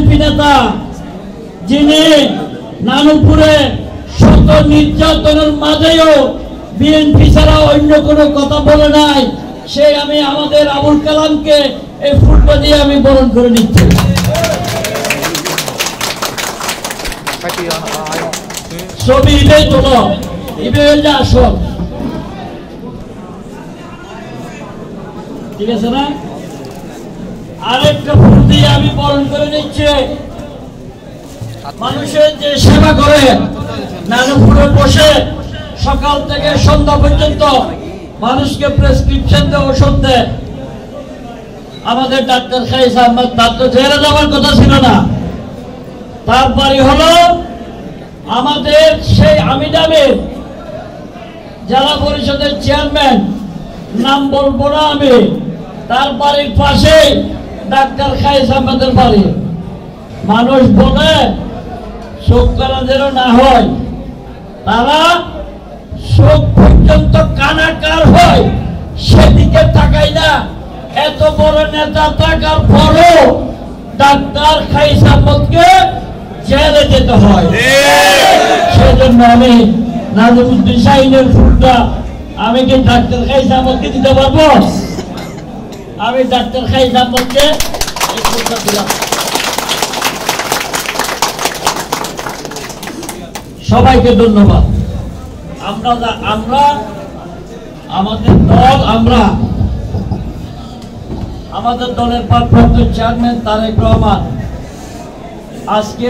নেতা যিনি নানুপুরে শত নির্যাতনের মাঝেও বিএনপি ছাড়া অন্য কোনো কথা বলে নাই, সেই আমি আমাদের আবুল কালামকে এই ফুলটা দিয়ে আমি বরণ করে নিচ্ছি। ছবি ইবে তোলো, ইবে আসো, ঠিক আছে না? আরেকটা ফুল দিয়ে আমি বরণ করে নিচ্ছি। মানুষের যে সেবা করে নানুপুরে বসে সকাল থেকে সন্ধ্যা পর্যন্ত মানুষকে প্রেসক্রিপশন দিয়ে ওষুধ দেয় আমাদের ডাক্তার খাইস আহমদ। তার তো জেলে যাওয়ার কথা ছিল না, তার বাড়ি হলো আমাদের সেই আমিডামের জেলা পরিষদের চেয়ারম্যান, নাম বলবো না আমি, তার বাড়ির পাশে ডাক্তার খাইস আহমদের বাড়ি। মানুষ বলে শোক করা যেন না হয়, তারা শোক পর্যন্ত কানাকার হয় সেদিকে তাকাই না। এত বড় নেতা থাকার পরও ডাক্তার খাইস আহমদকে জেলে যেতে হয়। সেজন্য আমি নাজিমুদ্দিন শাহিনের ফুলটা আমি কি ডাক্তার খাইস আহমদকে দিতে পারবো? আমি ডাক্তার খাইস আহমদকে এই ফুলটা দিলাম। সবাইকে ধন্যবাদ। আমরা আমাদের দল, আমাদের দলের ভারপ্রাপ্ত চেয়ারম্যান তারেক রহমান আজকে